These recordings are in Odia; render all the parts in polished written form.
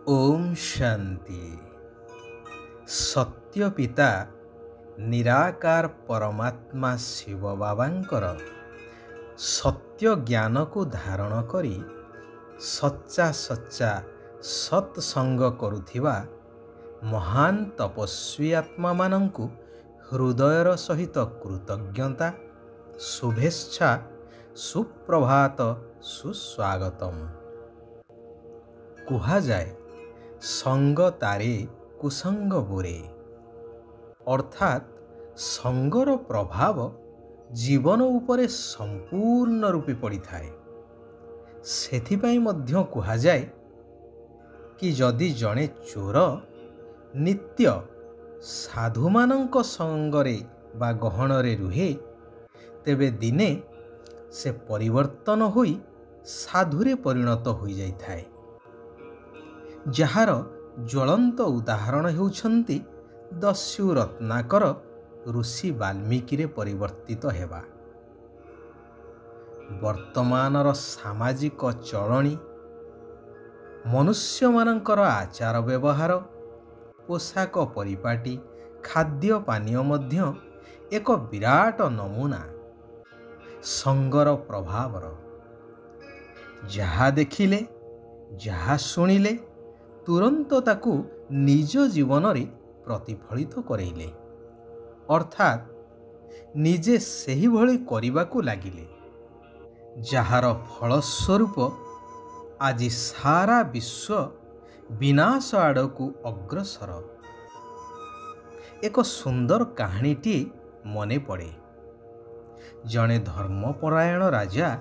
ओम शांति। सत्य पिता निराकार परमात्मा शिव बाबांकर सत्य ज्ञान को धारण करी सच्चा सत्संग करुथिबा महान तपस्वी आत्मा मानंकु हृदयर सहित कृतज्ञता शुभेच्छा सुप्रभात सुस्वागतम। कुहा जाए संग तारे कुसंग बुरे, अर्थात संगर प्रभाव जीवन उपरे संपूर्ण रूपे पड़ी थाए। सेथिपाई मध्य कुहा जाए कि जदि जड़े चोर नित्य साधुमानंक संगरे बा गहणरे रुहे तेबे दिने से परिवर्तन होई साधुरे परिणत होई जाई थाए। जार ज्वलंत उदाहरण हेउछंती दस्यु रत्नाकर ऋषि वाल्मीकि रे परिवर्तित हेबा। वर्तमानर सामाजिक चलणी मनुष्य मानकर आचार व्यवहार पोशाक परिपाटी खाद्य पानीय मध्य एक विराट नमूना संगर प्रभावर। जहा देखिले जहा सुनिले तुरंत ताकू निज जीवन रे प्रतिफलित करेले, अर्थात निजे सही भली करिबाकू लागिले, जहार फलस्वरूप आज सारा विश्व विनाश आड़कू अग्रसर। एक सुंदर कहानीटी मने पड़े। जड़े धर्मपरायण राजा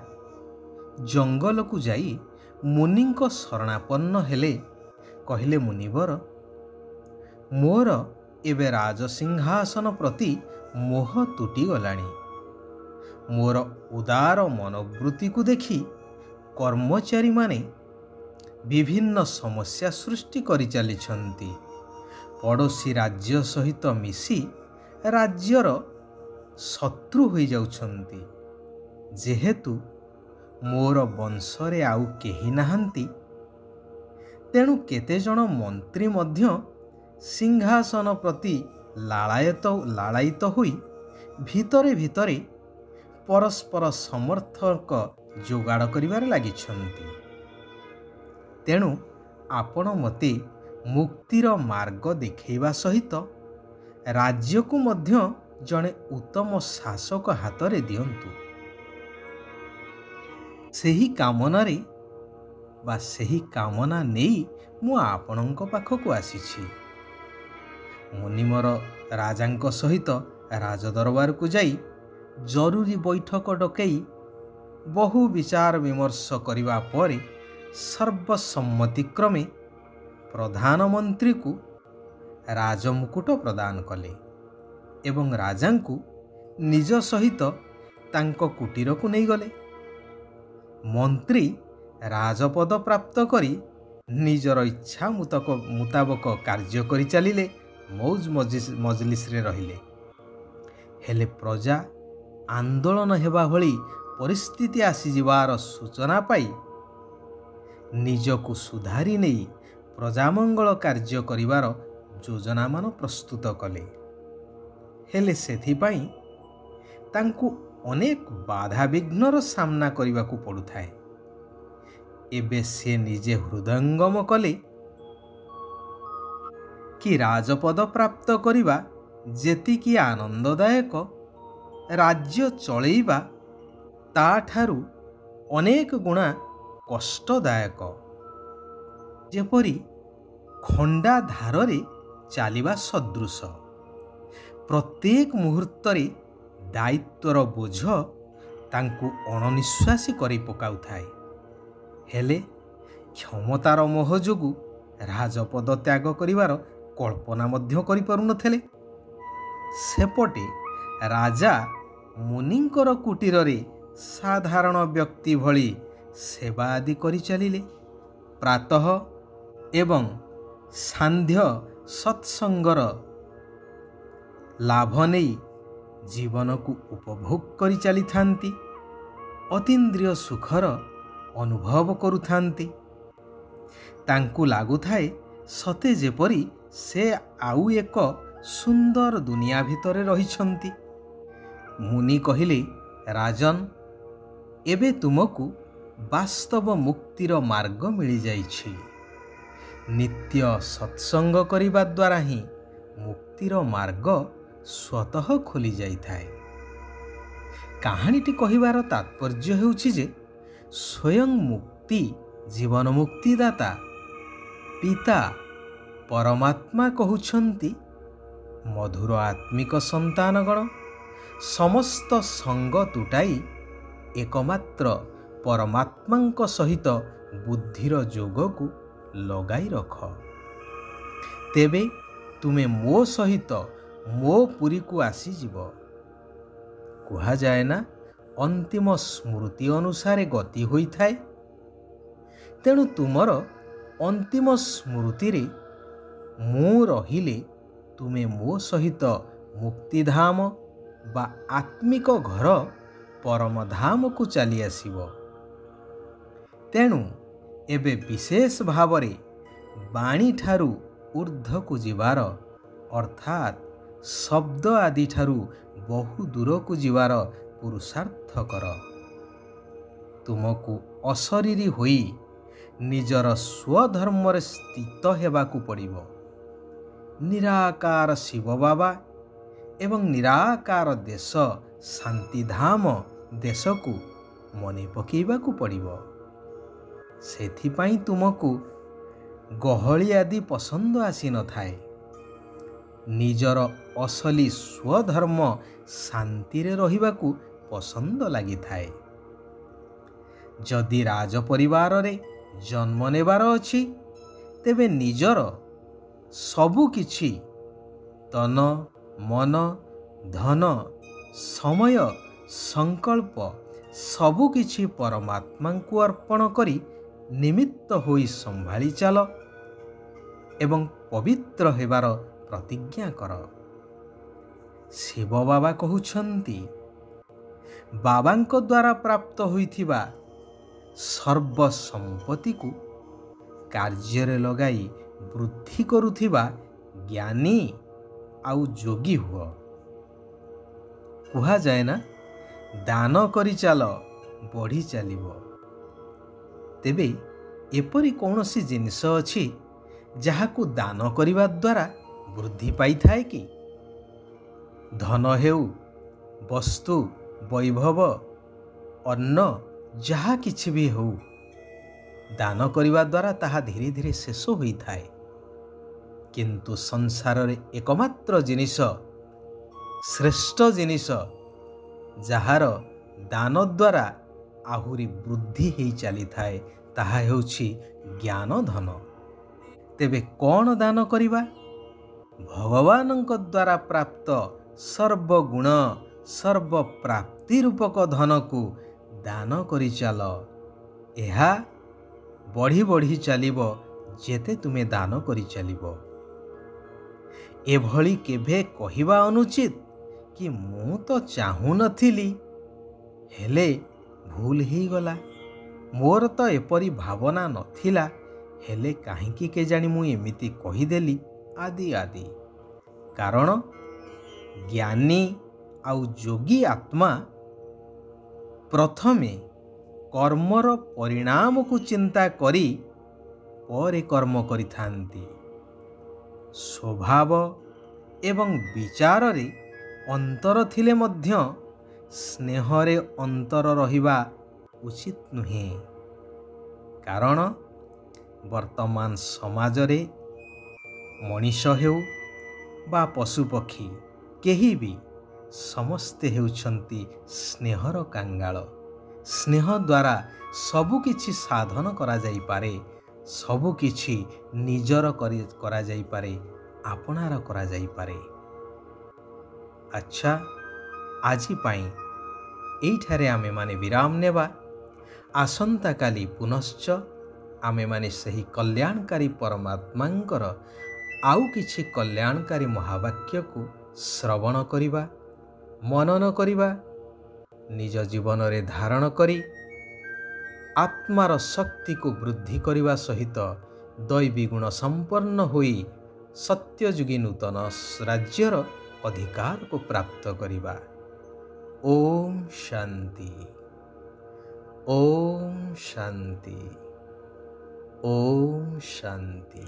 जंगल को जाई मुनिंक शरणापन्न हेले। कहिले मुनिवर, मोर एबे राजसिंहासन प्रति मोह तुटी गलानी। मोर उदार मनोवृत्ति को देखी कर्मचारी माने विभिन्न समस्या सृष्टि करि चलिछंती। पड़ोसी राज्य सहित मिसी राज्यर शत्रु होई जाउछंती। जेहेतु मोर वंशरे आउ केही नाहंती, तेणु केते जन मंत्री मध्य सिंहासन प्रति लालायित होई भितरे भितरे परस्पर समर्थक जोगाड़ करिबार लागिछंती। तेणु आपण मते मुक्तिर मार्ग देखैबा सहित राज्य को मध्य जने उत्तम शासक हातरे दियंतु। सेही कामनारे बा सेही कामना नेई मु आपणଙ୍କ पाखକୁ आसीछि। मुनिमर राजांक सहित राजदरबार को जाई जरूरी बैठक डकई बहु विचार विमर्श करिबा परे सर्वसम्मति क्रमे प्रधानमंत्री को राजमुकुट प्रदान कले एवं राजांकु निज सहित तांको कुटीर को नहीं गले। मंत्री राजपद प्राप्त करी निजर इच्छा मुताबक कार्य करि चलिले, मौज मजलिस रे रहिले। हेले प्रजा आंदोलन हेबा भली परिस्थिति आसी जिवार सूचना पाई निजको सुधारी नहीं प्रजामंगल कार्य करिवार योजना मान प्रस्तुत कले। हेले सेथिपाई तांकु अनेक बाधा विघ्नर सामना करिबाकू पड़ुथाए। एबे से निजे हृदयंगम कले कि राजपद प्राप्त करिबा जेतिकी आनंददायक, राज्य चलैबा ताठारु अनेक गुणा कष्टदायक। जेपरी खंडा धारे चलिबा सदृश प्रत्येक मुहूर्त रे दायित्वर बोझ तांकु अणनिश्वासी करि पकाउथाए। हेले क्षमतार मोह जोगु राजपद त्याग करिवार कल्पना मध्य करि पारु नथेले। सेपटे राजा मुनिंकर कुटीर रे साधारण व्यक्ति भली सेवा आदि करि चलिले। प्रातः एवं सांध्य सत्संगर लाभ नहीं जीवन को उपभोग करि चली थांती। अतीन्द्रिय सुखर अनुभव करुथांती। ତାଙ୍କୁ ଲାଗୁଥାଏ ସତେ ଯେପରି ସେ ଆଉ ଏକ ସୁନ୍ଦର ଦୁନିଆ ଭିତରେ ରହିଛନ୍ତି। ମୁନି କହିଲେ, ରାଜନ, ଏବେ ତୁମକୁ ବାସ୍ତବ ମୁକ୍ତିର ମାର୍ଗ ମିଳିଯାଇଛି। ନିତ୍ୟ ସତ୍ସଙ୍ଗ କରିବା ଦ୍ୱାରା ହିଁ ମୁକ୍ତିର ମାର୍ଗ ସ୍ୱତଃ ଖୋଲି ଯାଇଥାଏ। କାହାଣୀଟି କହିବାର ତାତ୍ପର୍ଯ୍ୟ ହେଉଛି ଯେ ସ୍ୱୟଂ ମୁକ୍ତି ଜୀବନ ମୁକ୍ତିଦାତା ପିତା ପରମାତ୍ମା କହୁଛନ୍ତି, ମଧୁର ଆତ୍ମିକ ସନ୍ତାନଗଣ, ସମସ୍ତ ସଙ୍ଗ ତୁଟାଇ ଏକମାତ୍ର ପରମାତ୍ମାଙ୍କ ସହିତ ବୁଦ୍ଧିର ଯୋଗକୁ ଲଗାଇ ରଖ। ତେବେ ତୁମେ ମୋ ସହିତ ମୋ ପୁରୀକୁ ଆସିଯିବ। କୁହାଯାଏ ନା, ଅନ୍ତିମ ସ୍ମୃତି ଅନୁସାରେ ଗତି ହୋଇଥାଏ। ତେଣୁ ତୁମର ଅନ୍ତିମ ସ୍ମୃତିରେ ମୁଁ ରହିଲେ ତୁମେ ମୋ ସହିତ ମୁକ୍ତିଧାମ ବା ଆତ୍ମିକ ଘର ପରମଧାମକୁ ଚାଲି ଆସିବ। ତେଣୁ ଏବେ ବିଶେଷ ଭାବରେ ବାଣୀଠାରୁ ଊର୍ଦ୍ଧ୍ୱକୁ ଯିବାର ଅର୍ଥାତ୍ ଶବ୍ଦ ଆଦିଠାରୁ ବହୁ ଦୂରକୁ ଯିବାର ପୁରୁଷାର୍ଥ କର। ତୁମକୁ ଅଶରୀରୀ ହୋଇ ନିଜର ସ୍ୱଧର୍ମରେ ସ୍ଥିତ ହେବାକୁ ପଡ଼ିବ। ନିରାକାର ଶିବ ବାବା ଏବଂ ନିରାକାର ଦେଶ ଶାନ୍ତିଧାମ ଦେଶକୁ ମନେ ପକାଇବାକୁ ପଡ଼ିବ। ସେଥିପାଇଁ ତୁମକୁ ଗହଳି ଆଦି ପସନ୍ଦ ଆସିନଥାଏ। ନିଜର ଅସଲି ସ୍ୱଧର୍ମ ଶାନ୍ତିରେ ରହିବାକୁ ପସନ୍ଦ ଲାଗିଥାଏ। ଯଦି ରାଜ ପରିବାରରେ ଜନ୍ମ ନେବାର ଅଛି, ତେବେ ନିଜର ସବୁ କିଛି ତନ ମନ ଧନ ସମୟ ସଂକଳ୍ପ ସବୁକିଛି ପରମାତ୍ମାଙ୍କୁ ଅର୍ପଣ କରି ନିମିତ୍ତ ହୋଇ ସମ୍ଭାଳି ଚାଲ ଏବଂ ପବିତ୍ର ହେବାର ପ୍ରତିଜ୍ଞା କର। ଶିବ ବାବା କହୁଛନ୍ତି, ବାବାଙ୍କ ଦ୍ୱାରା ପ୍ରାପ୍ତ ହୋଇଥିବା ସର୍ବ ସମ୍ପତ୍ତିକୁ କାର୍ଯ୍ୟରେ ଲଗାଇ ବୃଦ୍ଧି କରୁଥିବା ଜ୍ଞାନୀ ଆଉ ଯୋଗୀ ହୁଅ। କୁହାଯାଏ ନା, ଦାନ କରି ଚାଲ, ବଢ଼ି ଚାଲିବ। ତେବେ ଏପରି କୌଣସି ଜିନିଷ ଅଛି ଯାହାକୁ ଦାନ କରିବା ଦ୍ୱାରା ବୃଦ୍ଧି ପାଇଥାଏ କି? ଧନ ହେଉ, ବସ୍ତୁ, ବୈଭବ, ଅନ୍ନ, ଯାହା କିଛି ବି ହେଉ, ଦାନ କରିବା ଦ୍ୱାରା ତାହା ଧୀରେ ଧୀରେ ଶେଷ ହୋଇଥାଏ। କିନ୍ତୁ ସଂସାରରେ ଏକମାତ୍ର ଜିନିଷ, ଶ୍ରେଷ୍ଠ ଜିନିଷ, ଯାହାର ଦାନ ଦ୍ୱାରା ଆହୁରି ବୃଦ୍ଧି ହେଇ ଚାଲିଥାଏ, ତାହା ହେଉଛି ଜ୍ଞାନ ଧନ। ତେବେ କ'ଣ ଦାନ କରିବା? ଭଗବାନଙ୍କ ଦ୍ୱାରା ପ୍ରାପ୍ତ ସର୍ବଗୁଣ ସର୍ବପ୍ରାପ୍ତି ରୂପକ ଧନକୁ ଦାନ କରି ଚାଲ। ଏହା ବଢ଼ି ବଢ଼ି ଚାଲିବ ଯେତେ ତୁମେ ଦାନ କରି ଚାଲିବ। ଏଭଳି କେବେ କହିବା ଅନୁଚିତ କି ମୁଁ ତ ଚାହୁଁନଥିଲି, ହେଲେ ଭୁଲ ହେଇଗଲା, ମୋର ତ ଏପରି ଭାବନା ନଥିଲା, ହେଲେ କାହିଁକି କେଜାଣି ମୁଁ ଏମିତି କହିଦେଲି ଆଦି ଆଦି। କାରଣ ଜ୍ଞାନୀ ଆଉ ଯୋଗୀ ଆତ୍ମା ପ୍ରଥମେ କର୍ମର ପରିଣାମକୁ ଚିନ୍ତା କରି ପରେ କର୍ମ କରିଥାନ୍ତି। ସ୍ୱଭାବ ଏବଂ ବିଚାରରେ ଅନ୍ତର ଥିଲେ ମଧ୍ୟ ସ୍ନେହରେ ଅନ୍ତର ରହିବା ଉଚିତ ନୁହେଁ। କାରଣ ବର୍ତ୍ତମାନ ସମାଜରେ ମଣିଷ ହେଉ ବା ପଶୁପକ୍ଷୀ, କେହି ବି ସମସ୍ତେ ହେଉଛନ୍ତି ସ୍ନେହର କାଙ୍ଗାଳ। ସ୍ନେହ ଦ୍ୱାରା ସବୁକିଛି ସାଧନ କରାଯାଇପାରେ, ସବୁକିଛି ନିଜର କରାଯାଇପାରେ, ଆପଣାର କରାଯାଇପାରେ। ଆଚ୍ଛା, ଆଜି ପାଇଁ ଏଇଠାରେ ଆମେମାନେ ବିରାମ ନେବା। ଆସନ୍ତାକାଲି ପୁନଶ୍ଚ ଆମେମାନେ ସେହି କଲ୍ୟାଣକାରୀ ପରମାତ୍ମାଙ୍କର ଆଉ କିଛି କଲ୍ୟାଣକାରୀ ମହାବାକ୍ୟକୁ ଶ୍ରବଣ କରିବା, ମନନ କରିବା, ନିଜ ଜୀବନରେ ଧାରଣ କରି ଆତ୍ମାର ଶକ୍ତିକୁ ବୃଦ୍ଧି କରିବା ସହିତ ଦୈବୀ ଗୁଣ ସମ୍ପନ୍ନ ହୋଇ ସତ୍ୟଯୁଗୀ ନୂତନ ରାଜ୍ୟର ଅଧିକାରକୁ ପ୍ରାପ୍ତ କରିବା। ଓମ୍ ଶାନ୍ତି। ଓମ୍ ଶାନ୍ତି। ଓମ୍ ଶାନ୍ତି।